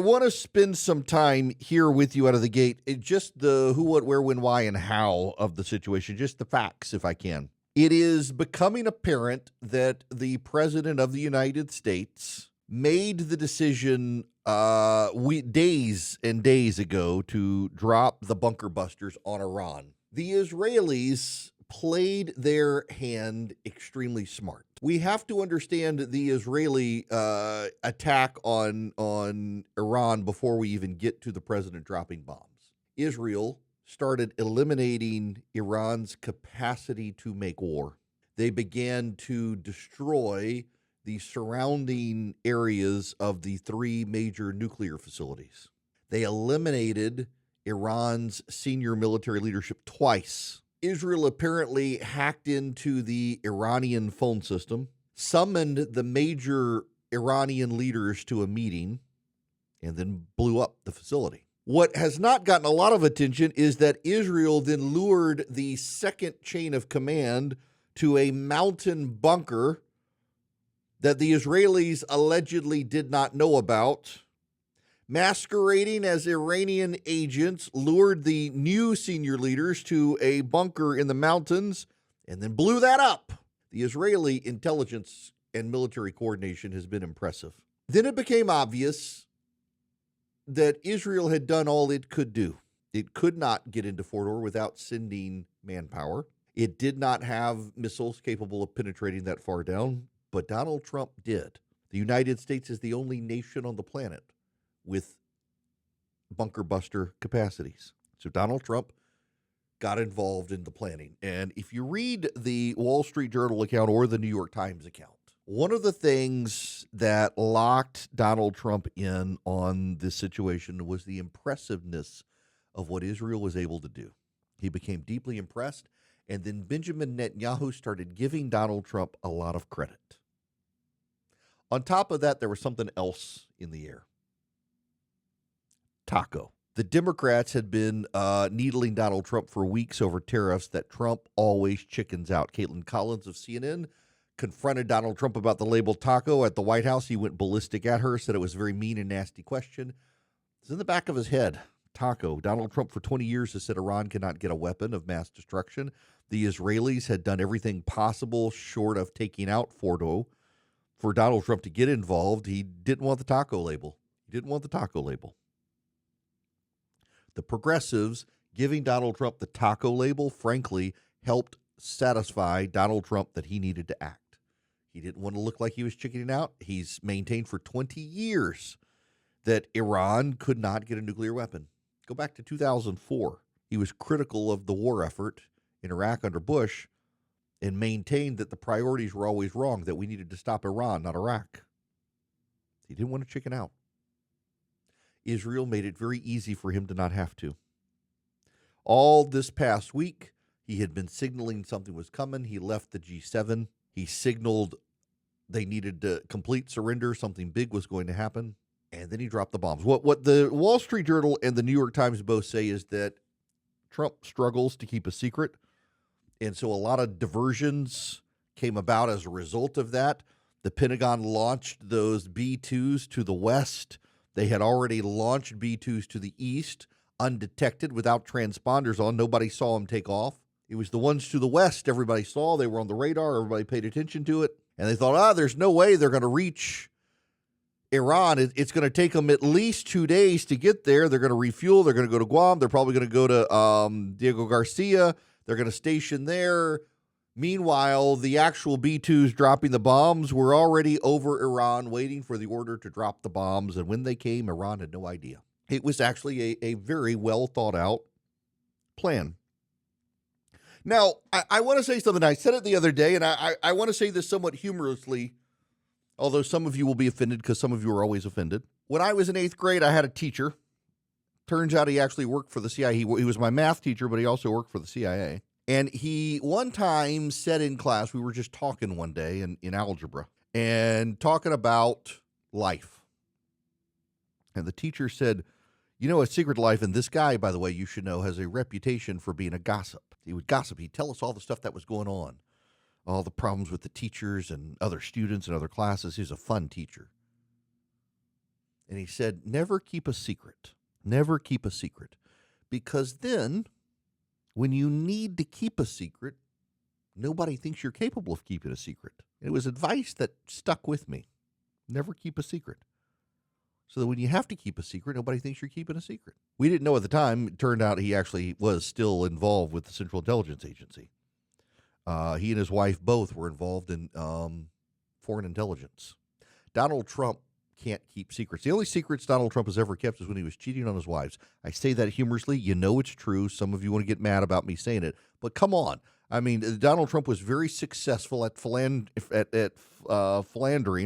want to spend some time here with you out of the gate. Just the who, what, where, when, why, and how of the situation. Just the facts, if I can. It is becoming apparent that the President of the United States made the decision days and days ago to drop the bunker busters on Iran. The Israelis played their hand extremely smart. We have to understand the Israeli attack on Iran before we even get to the president dropping bombs. Israel started eliminating Iran's capacity to make war. They began to destroy the surrounding areas of the three major nuclear facilities. They eliminated Iran's senior military leadership twice. Israel apparently hacked into the Iranian phone system, summoned the major Iranian leaders to a meeting, and then blew up the facility. What has not gotten a lot of attention is that Israel then lured the second chain of command to a mountain bunker that the Israelis allegedly did not know about, masquerading as Iranian agents, lured the new senior leaders to a bunker in the mountains and then blew that up. The Israeli intelligence and military coordination has been impressive. Then it became obvious that Israel had done all it could do. It could not get into Fordo without sending manpower. It did not have missiles capable of penetrating that far down, but Donald Trump did. The United States is the only nation on the planet with bunker buster capacities. So Donald Trump got involved in the planning. And if you read the Wall Street Journal account or the New York Times account, one of the things that locked Donald Trump in on this situation was the impressiveness of what Israel was able to do. He became deeply impressed, and then Benjamin Netanyahu started giving Donald Trump a lot of credit. On top of that, there was something else in the air. Taco. The Democrats had been needling Donald Trump for weeks over tariffs that Trump always chickens out. Caitlin Collins of CNN confronted Donald Trump about the label taco at the White House. He went ballistic at her, said it was a very mean and nasty question. It's in the back of his head. Taco. Donald Trump for 20 years has said Iran cannot get a weapon of mass destruction. The Israelis had done everything possible short of taking out Fordo for Donald Trump to get involved. He didn't want the taco label. The progressives giving Donald Trump the taco label, frankly, helped satisfy Donald Trump that he needed to act. He didn't want to look like he was chickening out. He's maintained for 20 years that Iran could not get a nuclear weapon. Go back to 2004. He was critical of the war effort in Iraq under Bush and maintained that the priorities were always wrong, that we needed to stop Iran, not Iraq. He didn't want to chicken out. Israel made it very easy for him to not have to. All this past week, he had been signaling something was coming. He left the G7. He signaled they needed to complete surrender. Something big was going to happen. And then he dropped the bombs. What the Wall Street Journal and the New York Times both say is that Trump struggles to keep a secret. And so a lot of diversions came about as a result of that. The Pentagon launched those B-2s to the west. They had already launched B-2s to the east, undetected, without transponders on. Nobody saw them take off. It was the ones to the west everybody saw. They were on the radar. Everybody paid attention to it. And they thought, there's no way they're going to reach Iran. It's going to take them at least 2 days to get there. They're going to refuel. They're going to go to Guam. They're probably going to go to Diego Garcia. They're going to station there. Meanwhile, the actual B-2s dropping the bombs were already over Iran, waiting for the order to drop the bombs. And when they came, Iran had no idea. It was actually a very well thought out plan. Now, I want to say something. I said it the other day, and I want to say this somewhat humorously, although some of you will be offended because some of you are always offended. When I was in 8th grade, I had a teacher. Turns out he actually worked for the CIA. He was my math teacher, but he also worked for the CIA. And he one time said in class, we were just talking one day in algebra and talking about life. And the teacher said, a secret life, and this guy, by the way, you should know, has a reputation for being a gossip. He would gossip. He'd tell us all the stuff that was going on, all the problems with the teachers and other students and other classes. He was a fun teacher. And he said, never keep a secret. Never keep a secret. Because then, when you need to keep a secret, nobody thinks you're capable of keeping a secret. It was advice that stuck with me. Never keep a secret. So that when you have to keep a secret, nobody thinks you're keeping a secret. We didn't know at the time. It turned out he actually was still involved with the Central Intelligence Agency. He and his wife both were involved in foreign intelligence. Donald Trump can't keep secrets. The only secrets Donald Trump has ever kept is when he was cheating on his wives. I say that humorously. You know it's true. Some of you want to get mad about me saying it. But come on. I mean, Donald Trump was very successful at philandering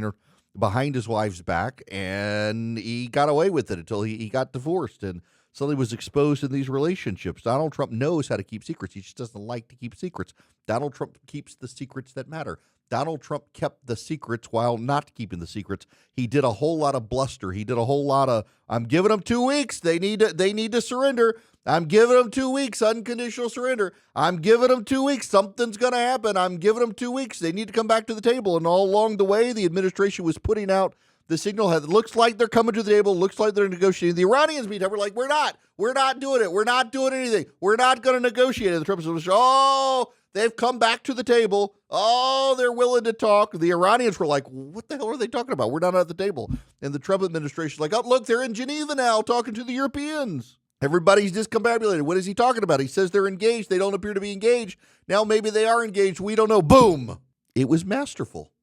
or behind his wife's back, and he got away with it until he got divorced and suddenly was exposed in these relationships. Donald Trump knows how to keep secrets. He just doesn't like to keep secrets. Donald Trump keeps the secrets that matter. Donald Trump kept the secrets while not keeping the secrets. He did a whole lot of bluster. He did a whole lot of, I'm giving them 2 weeks. They need to surrender. I'm giving them 2 weeks, unconditional surrender. I'm giving them 2 weeks. Something's going to happen. I'm giving them 2 weeks. They need to come back to the table. And all along the way, the administration was putting out the signal. It looks like they're coming to the table. Looks like they're negotiating. The Iranians meantime were like, we're not doing it. We're not doing anything. We're not going to negotiate. And the Trump was, they've come back to the table. Oh, they're willing to talk. The Iranians were like, what the hell are they talking about? We're not at the table. And the Trump administration is like, oh, look, they're in Geneva now talking to the Europeans. Everybody's discombobulated. What is he talking about? He says they're engaged. They don't appear to be engaged. Now maybe they are engaged. We don't know. Boom. It was masterful.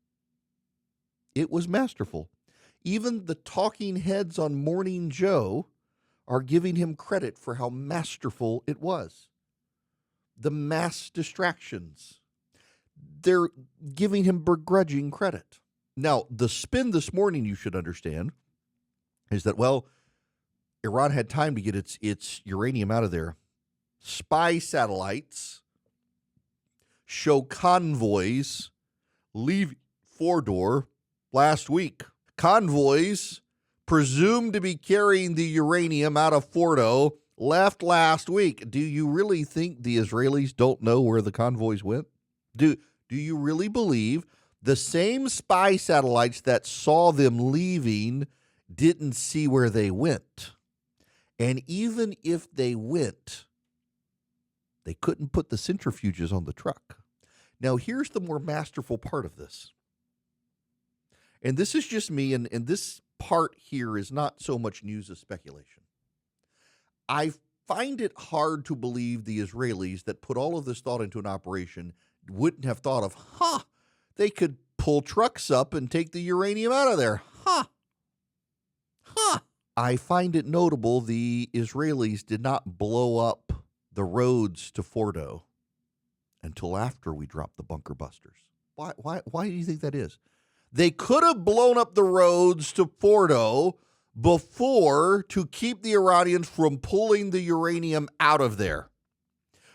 It was masterful. Even the talking heads on Morning Joe are giving him credit for how masterful it was. The mass distractions. They're giving him begrudging credit. Now, the spin this morning, you should understand, is that, well, Iran had time to get its uranium out of there. Spy satellites show convoys leave Fordo last week. Convoys presumed to be carrying the uranium out of Fordo left last week. Do you really think the Israelis don't know where the convoys went? Do you really believe the same spy satellites that saw them leaving didn't see where they went? And even if they went, they couldn't put the centrifuges on the truck. Now, here's the more masterful part of this. And this is just me, and this part here is not so much news as speculation. I find it hard to believe the Israelis that put all of this thought into an operation wouldn't have thought of, they could pull trucks up and take the uranium out of there. I find it notable the Israelis did not blow up the roads to Fordo until after we dropped the bunker busters. Why do you think that is? They could have blown up the roads to Fordo before to keep the Iranians from pulling the uranium out of there.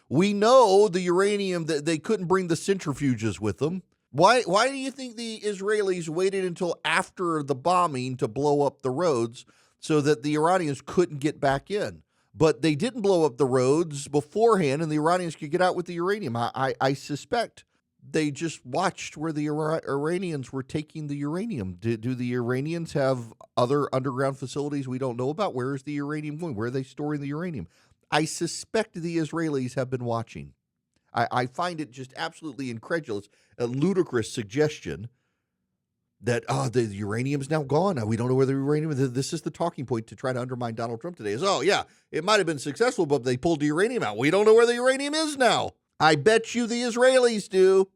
We know the uranium, that they couldn't bring the centrifuges with them. Why do you think the Israelis waited until after the bombing to blow up the roads so that the Iranians couldn't get back in? But they didn't blow up the roads beforehand and the Iranians could get out with the uranium. I suspect they just watched where the Iranians were taking the uranium. Do the Iranians have other underground facilities we don't know about? Where is the uranium going? Where are they storing the uranium? I suspect the Israelis have been watching. I find it just absolutely incredulous, a ludicrous suggestion that, the uranium's now gone. We don't know where the uranium is. This is the talking point to try to undermine Donald Trump today is, it might have been successful, but they pulled the uranium out. We don't know where the uranium is now. I bet you the Israelis do.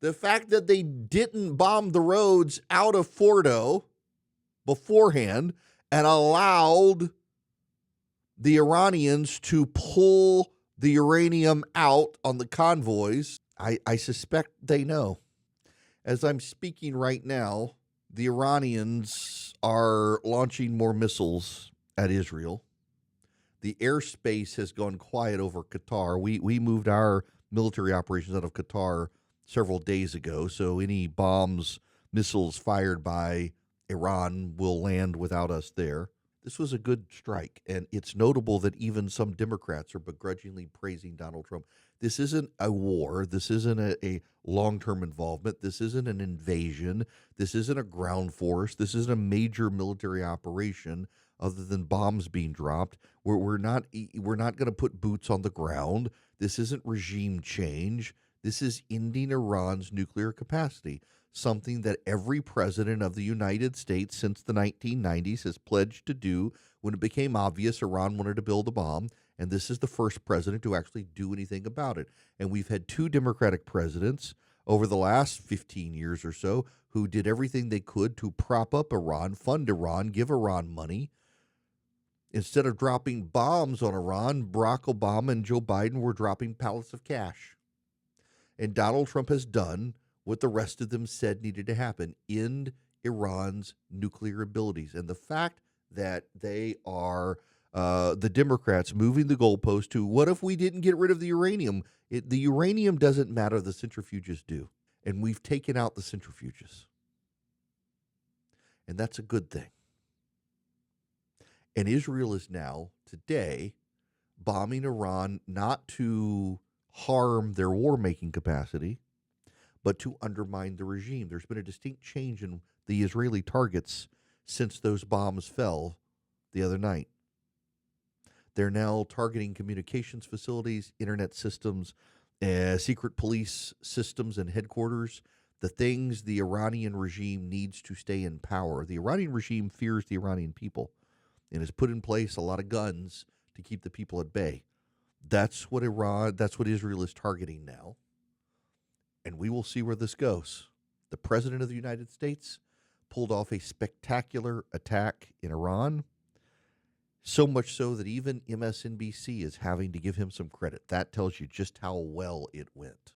The fact that they didn't bomb the roads out of Fordo beforehand and allowed the Iranians to pull the uranium out on the convoys, I suspect they know. As I'm speaking right now, the Iranians are launching more missiles at Israel. The airspace has gone quiet over Qatar. We moved our military operations out of Qatar several days ago, so any bombs, missiles fired by Iran will land without us there. This was a good strike, and it's notable that even some Democrats are begrudgingly praising Donald Trump. This isn't a war. This isn't a long-term involvement. This isn't an invasion. This isn't a ground force. This isn't a major military operation other than bombs being dropped. We're not going to put boots on the ground. This isn't regime change. This is ending Iran's nuclear capacity, something that every president of the United States since the 1990s has pledged to do when it became obvious Iran wanted to build a bomb. And this is the first president to actually do anything about it. And we've had two Democratic presidents over the last 15 years or so who did everything they could to prop up Iran, fund Iran, give Iran money. Instead of dropping bombs on Iran, Barack Obama and Joe Biden were dropping pallets of cash. And Donald Trump has done what the rest of them said needed to happen: end Iran's nuclear abilities. And the fact that they are, the Democrats, moving the goalpost to, what if we didn't get rid of the uranium? The uranium doesn't matter, the centrifuges do. And we've taken out the centrifuges. And that's a good thing. And Israel is now, today, bombing Iran not to harm their war-making capacity, but to undermine the regime. There's been a distinct change in the Israeli targets since those bombs fell the other night. They're now targeting communications facilities, internet systems, secret police systems and headquarters, the things the Iranian regime needs to stay in power. The Iranian regime fears the Iranian people and has put in place a lot of guns to keep the people at bay. That's what Israel is targeting now. And we will see where this goes. The President of the United States pulled off a spectacular attack in Iran, so much so that even MSNBC is having to give him some credit. That tells you just how well it went.